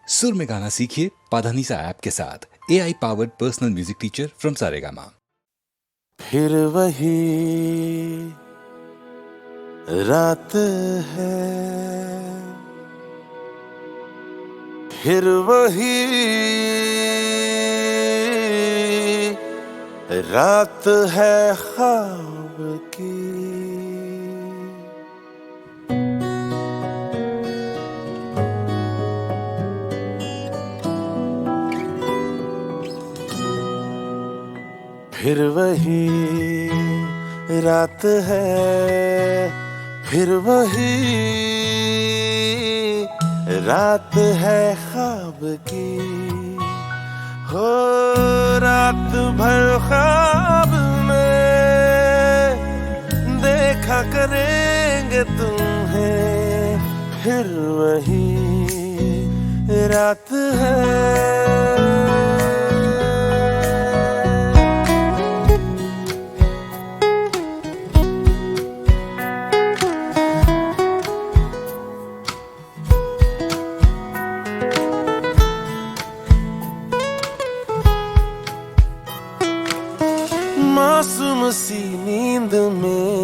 सुर में गाना सीखिए पाधानीसा ऐप के साथ। AI powered personal music teacher from Saregama. फिर वही रात है, फिर वही रात है ख्वाब की। फिर वही रात है, फिर वही रात है ख्वाब की। हो रात भर ख्वाब में देखा करेंगे तुम्हें, फिर वही रात है। मासूम सी नींद में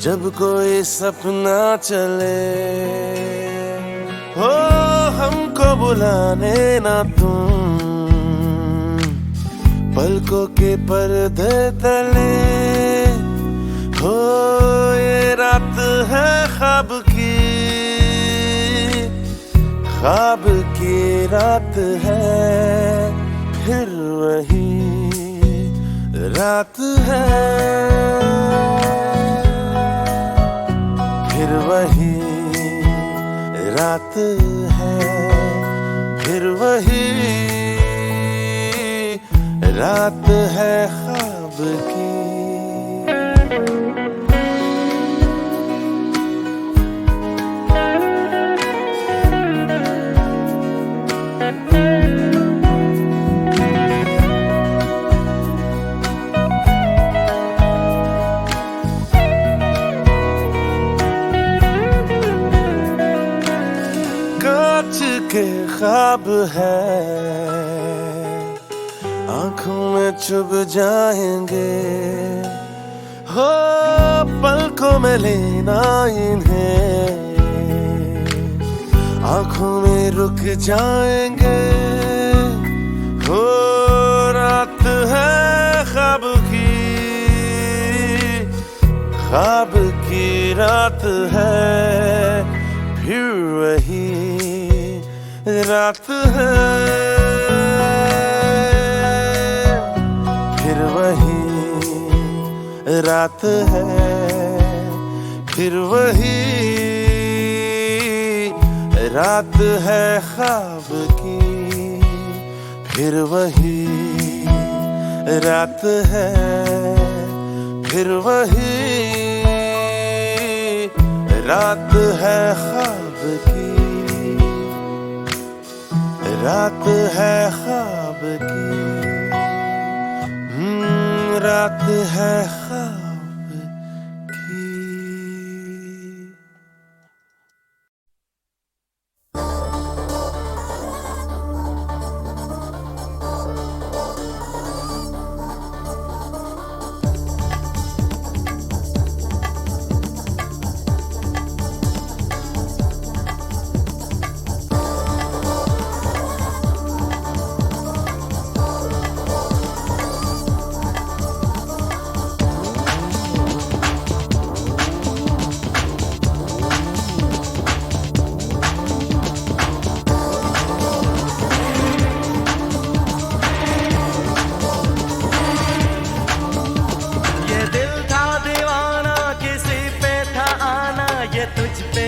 जब कोई सपना चले, हो हमको बुलाने ना तुम पलकों के पर्दे तले। हो ये रात है ख्वाब की रात है, फिर वही रात है, फिर वही रात है, फिर वही रात है ख्वाब की। के ख्वाब है आंखों में चुभ जाएंगे, हो पलकों में लेना इन्हें आंखों में रुक जाएंगे। हो रात है ख्वाब की रात है, फिर वही रात है, फिर वही रात है, फिर वही रात है ख्वाब की। फिर वही रात है, फिर वही रात है ख्वाब की, रात है ख्वाब की, रात है ख्वाब की।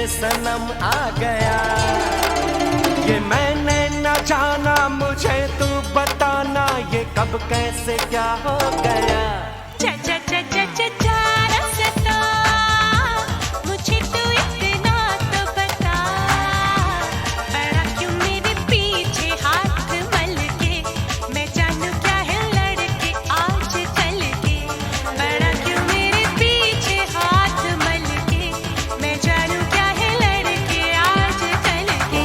सनम आ गया, ये मैंने न जाना, मुझे तू बताना, ये कब कैसे क्या हो गया। मुझे तू इतना तो बता, बड़ा क्यों मेरे पीछे हाथ मल के, मैं जानू क्या है लड़के आज चल के। बड़ा क्यों मेरे पीछे हाथ मल के, मैं जानू क्या है लड़के आज चल के।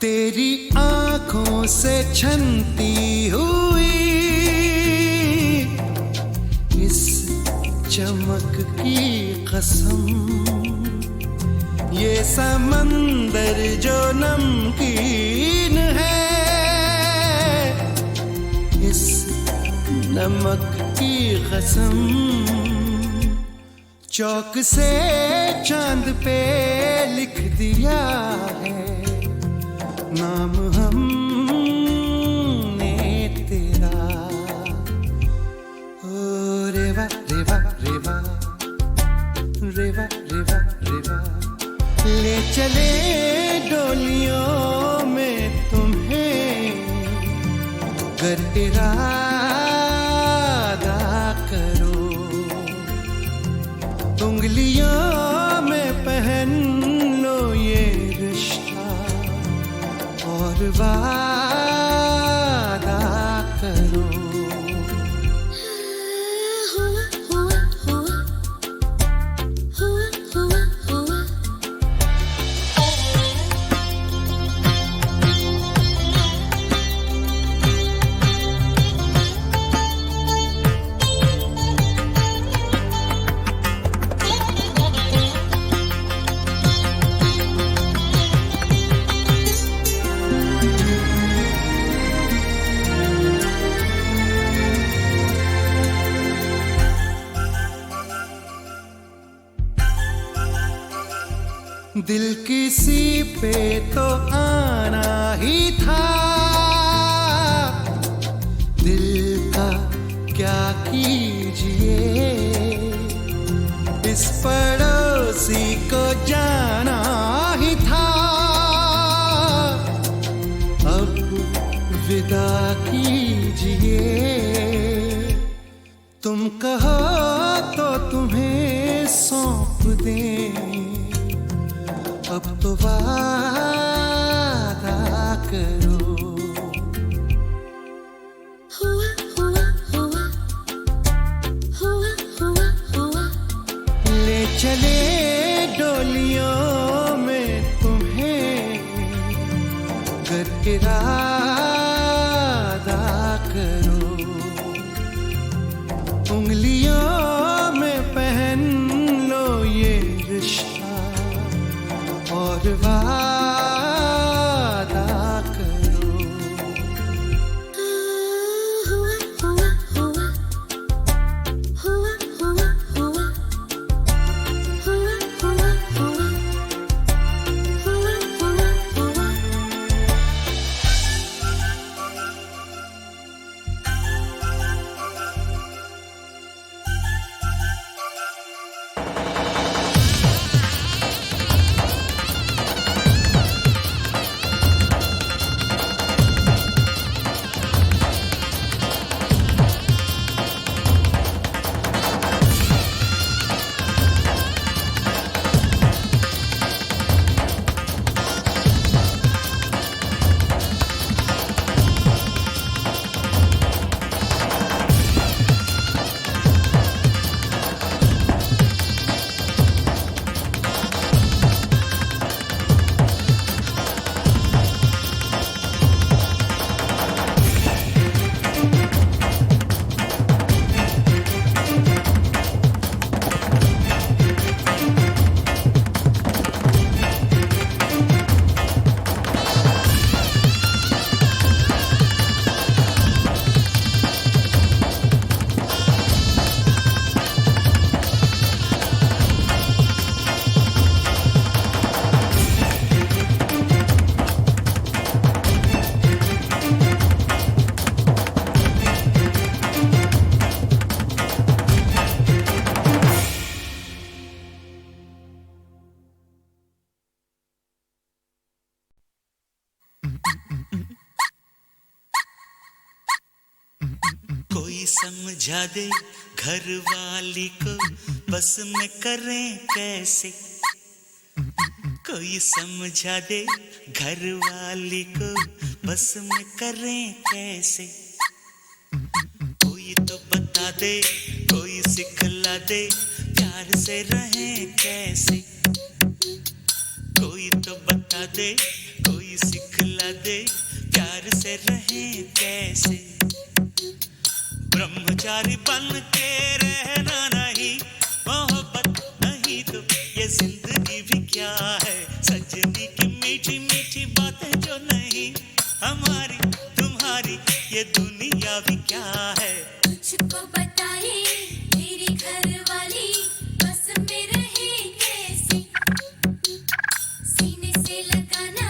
तेरी आंखों से छनती हुई इस चमक की कसम, ये समंदर जो नमकीन है, इस नमक की कसम, चौक से चांद पे लिख दिया है नाम हमने तेरा। ओ रेवा रेवा रेवा रेवा रेवा रेवा, ले चले डोलियों में तुम्हें, गर इरादा करो, उंगलियों में पहन लो ये रिश्ता और वादा करो। दिल किसी पे तो आना ही था, दिल का क्या कीजिए, इस पड़ोसी को जाना ही था, अब विदा कीजिए। तुम कहो तो तुम्हें सौंप दें, अब तो वादा करो। हुआ हुआ हुआ हुआ हुआ हुआ, ले चले डोलियों में तुम्हें, गर इरादा करो, उंगलियों में पहन लो ये रिश्ता और वादा करो। हुआ हुआ हुआ हुआ हुआ हुआ हुआ हुआ हुआ हुआ हुआ हुआ। कोई समझा दे घर वाली को बस में करें कैसे, कोई समझा दे घर वाली को बस में करें कैसे, कोई तो बता दे, कोई सिखला दे प्यार से रहें कैसे, कोई तो बता दे, कोई सिखला समझा दे प्यार से रहें कैसे, ब्रह्मचारी बन के रहना नहीं, मोहब्बत नहीं तो ये जिंदगी भी क्या है, सजनी की मीठी मीठी बातें जो नहीं, हमारी तुम्हारी ये दुनिया भी क्या है। तुझको बताए मेरी घरवाली बस में रहे कैसे, सीने से लगाना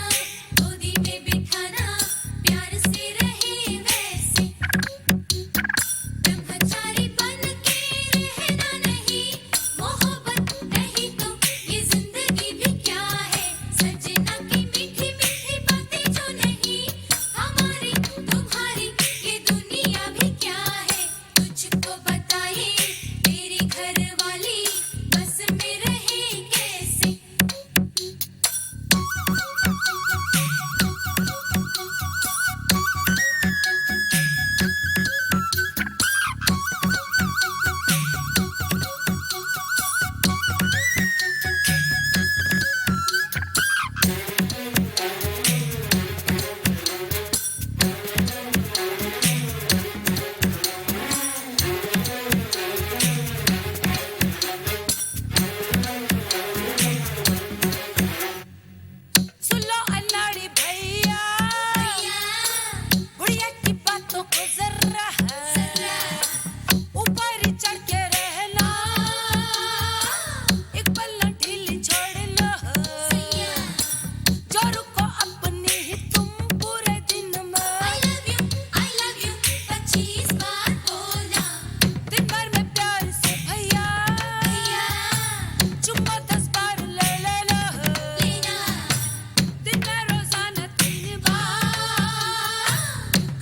गोदी में बिठाना प्यार से रहे वैसे, ब्रह्मचारी बन के रहना नहीं, मोहब्बत नहीं तो ये जिंदगी भी क्या है, सजना की मीठी मीठी बातें जो नहीं, हमारी तुम्हारी ये दुनिया भी क्या है। तुझको बताए तेरी घरवाली बस में रहे कैसे। सुनो अनाड़ी भैया, गुड़िया की बातों को जरा ऊपर ही चढ़ के रहना, एक पल न ढीली छोड़ना, जो रुको अपनी ही तुम पूरे दिन में, I love you 25 बार बोला, दिन भर में प्यार से भैया चुम्मा 10 बार ले लेना, दिन में रोजाना 3 बार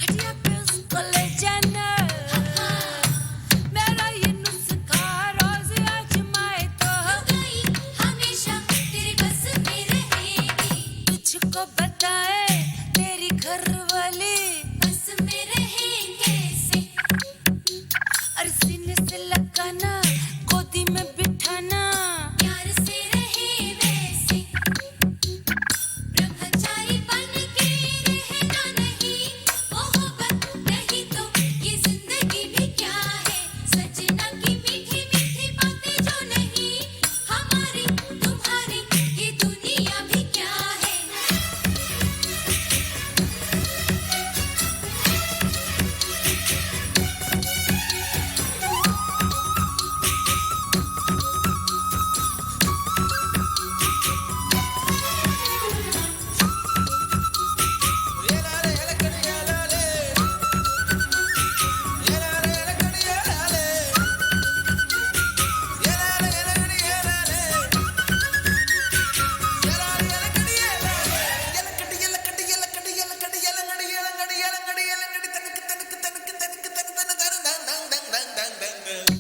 खटिया पे उसको ले जाना, मेरा ये नुस्खा रोज आजमाए तो गई हमेशा तेरे बस में रहेगी, तुझको बताए तेरी घरवाली बस में रहे कैसे, और सीने से लगाना गोदी में बिठाना प्यार से रहे वैसे, ब्रह्मचारी बन के रहना नहीं, मोहब्बत नहीं तो ये जिंदगी भी क्या है, सजना की मीठी मीठी बातें जो नहीं, हमारी तुम्हारी ये दुनिया भी क्या है।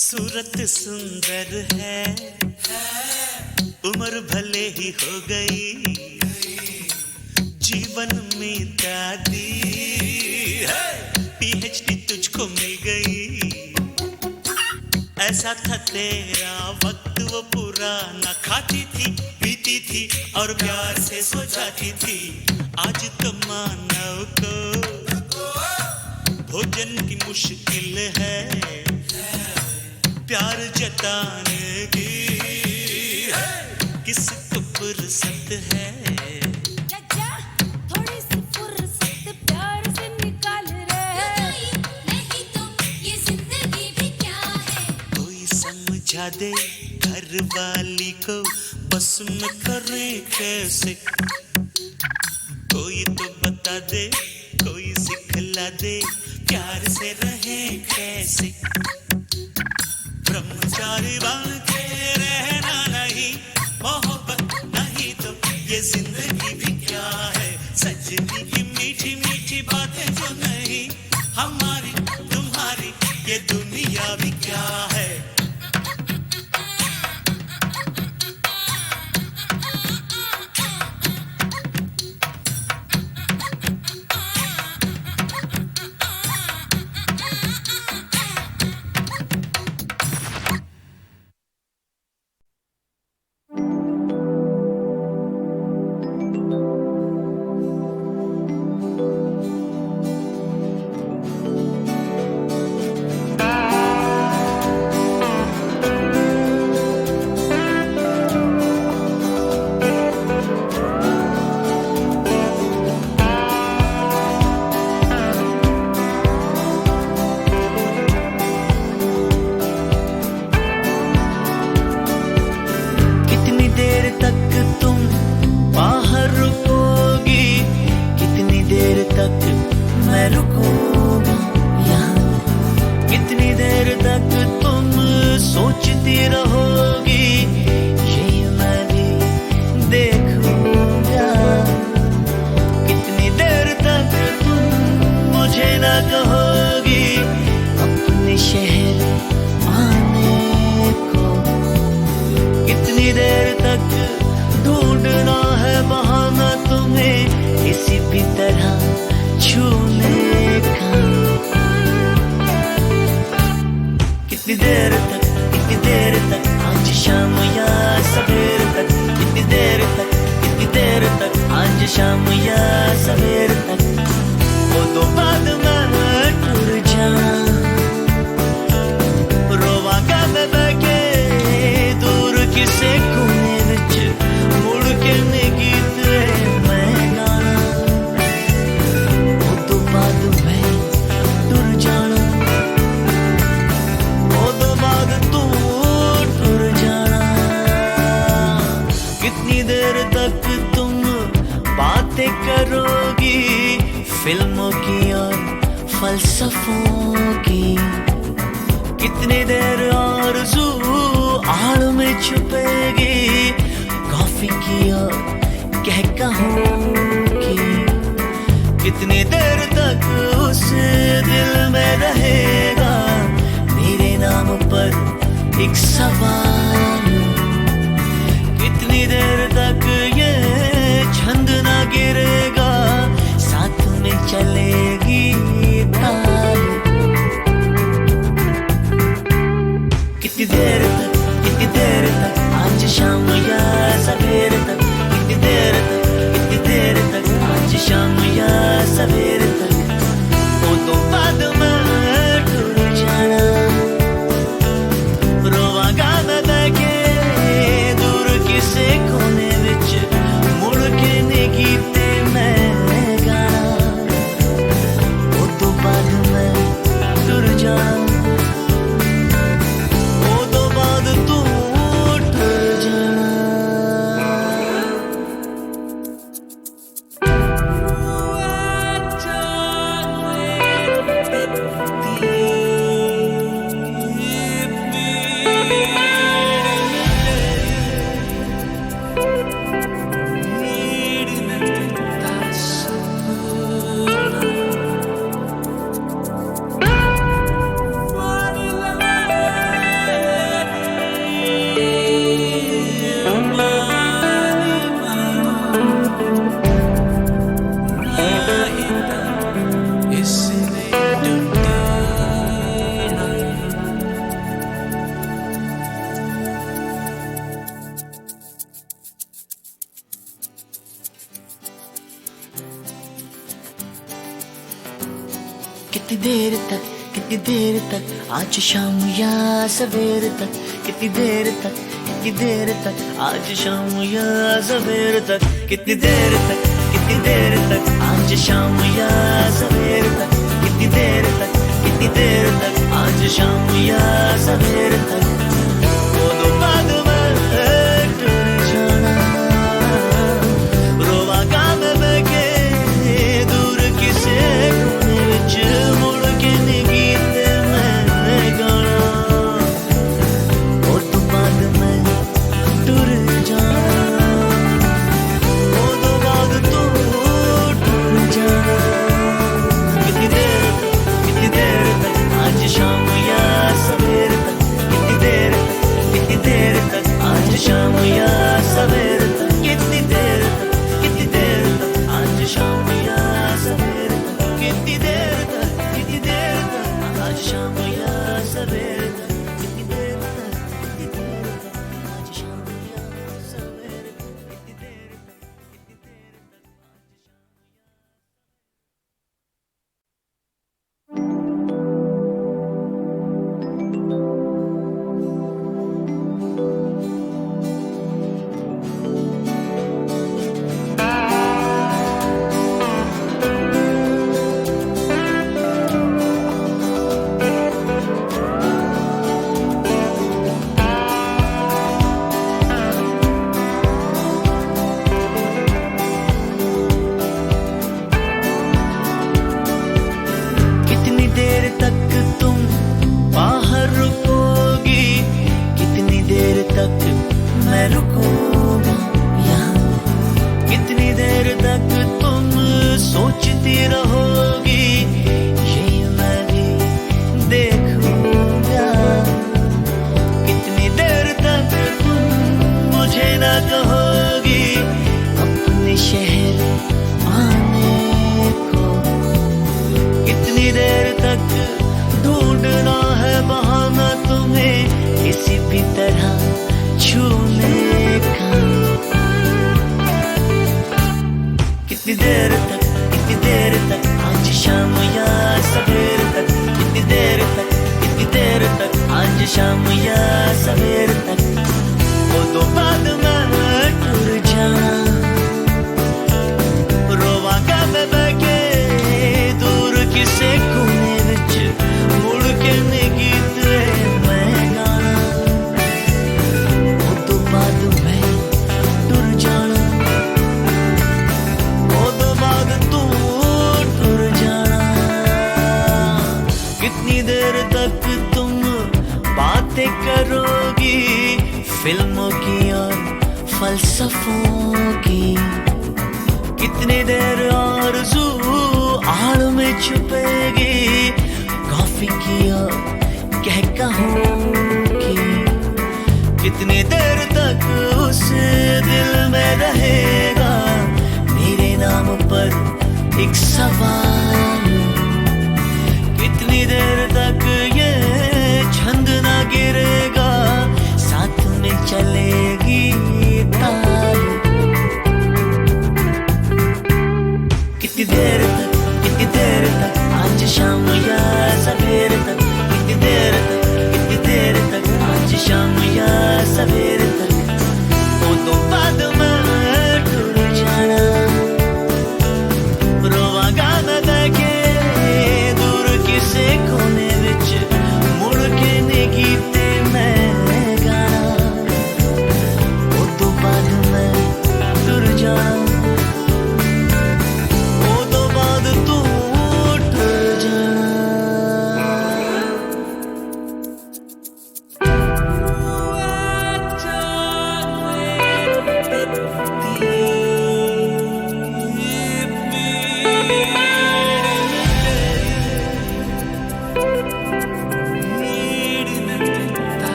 सूरत सुंदर है, उम्र भले ही हो गई, जीवन में दादी PhD तुझको मिल गई, ऐसा था तेरा वक्त वो पुराना, खाती थी पीती थी और प्यार से सो जाती थी, आज तो मानव को भोजन की मुश्किल है, प्यार जताने की किसको फुर्सत है। चाचा थोड़ी सी फुर्सत प्यार से निकाल रहे, नहीं तो ये जिंदगी भी क्या है, कोई समझा दे घर वाली को बस में करे कैसे, कोई तो बता दे, कोई सिखला दे प्यार से रहे कैसे, ब्रह्मचारी बन के रहना नहीं, मोहब्बत नहीं तो ये जिंदगी भी क्या है, सजनी की मीठी मीठी बातें जो नहीं, हमारी तुम्हारी ये दुनिया भी क्या है। मैं रुकूंगा यहाँ, कितनी देर तक तुम सोचती रहोगी, यही मैं भी देखूंगा। कितनी देर तक तुम मुझे ना कहोगी अपने शहर आने को, कितनी देर तक ढूंढना है बहाना तुम्हें किसी भी तरह छूने का। कितनी देर तक आज शाम या सवेर तक, कितनी देर तक आज शाम या सवेर तक, वो तो बाद में टूर जाना, रोवांगा मैं बैठे दूर किसे कोने विच, मुड़ के नहीं गीत मैं गाना, वो तो बाद में टूर जाना, वो तो बाद तू टूर जाना। कितनी देर तक तुम बातें करोगी फिल्मों की और फलसफों की, कितनी देर आरज़ू आड़ में छुपेगी कॉफी की और कहकहों की, कितनी देर तक उस दिल में रहेगा मेरे नाम पर एक सवाल, कितनी देर तक ये छंद ना गिरेगा साथ में चलेगी ताल। कितनी देर तक आज शाम या सवेर तक, कितनी देर तक आज शाम या सवेर तक, वो तो बाद में टूट जाना, रोवांगा मैं बैठे दूर किसे कोने विच, मुड़ के नहीं गीते मैं गाना, वो तो बाद में टूट जाना, वो तो बाद तू टूट जाना। कितनी देर तक आज शाम या सवेर तक, कितनी देर तक आज शाम या सवेर तक, कितनी देर तक आज शाम या सवेर तक, कितनी देर तक आज शाम या सवेर तक, वो तो बाद में टूट जाना, रोवांगा मैं बैठे दूर किसे कोने विच, मुड़ के नहीं गीते मैं गाना, वो तो बाद में टूट जाना, वो तो बाद तू टूट जाना। कितनी देर तक आज शाम या चलती रहोगी ये मैं भी देखूंगा। कितनी देर तक तुम मुझे ना कहोगी अपने शहर आने को। कितनी देर तक ढूंढना है बहाना तुम्हें किसी भी तरह छूने का। कितनी देर तक आज शाम या सवेर तक। कितनी देर तक आज शाम या सवेर तक। वो तो बाद में टूर जाना रोवांगा मैं बैठे दूर किसे कोने विच मुड़ के ने गीत मैं गाना। वो तो बाद में टूर जाना वो तो बाद तू टूर जाना। कितनी देर तक तुम बातें करोगी फिल्मों की और फलसफों की। कितनी देर आरज़ू आड़ में छुपेगी कॉफी की और कहकहों की। कितनी देर तक उस दिल में रहेगा मेरे नाम पर एक सवाल। कितनी देर तक ये छंद ना गिरेगा साथ में चलेगी ताल। कितनी देर तक आज शाम या सवेर तक। कितनी देर तक आज शाम या सवेर तक। वो तो बाद में टूर जाना रोवांगा मैं बैठे दूर किसे कोने विच मुड़ के ने गीते मैं गाना। वो तो बाद में टूर जाना वो तो बाद तू टूर जाना।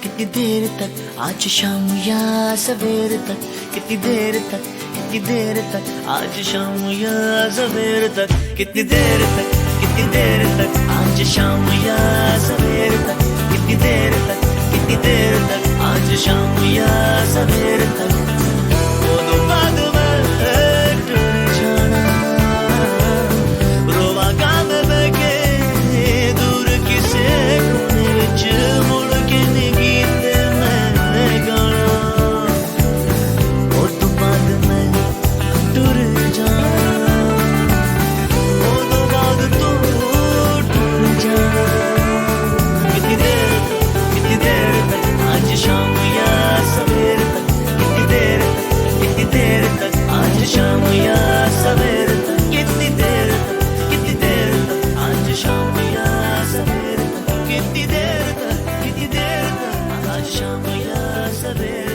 कितनी देर तक आज शाम या सवेर तक। कितनी देर तक आज शाम या सवेर तक। कितनी देर तक आज शाम या सवेर तक। कितनी देर तक आज शाम या सवेर तक। वो तो बाद में टूर जाना रोवांगा मैं बैठे दूर किसे कोने विच मुड़ के ने गीत मैं गाना। वो तो बाद में टूर जाना वो तो बाद तू टूर जाना। कितनी देर तक आज शाम या सवेर तक। कितनी देर तक आज शाम या सवेर तक। कितनी देर तक आज शाम या सवेर तक। कितनी देर तक आज शाम या सवेर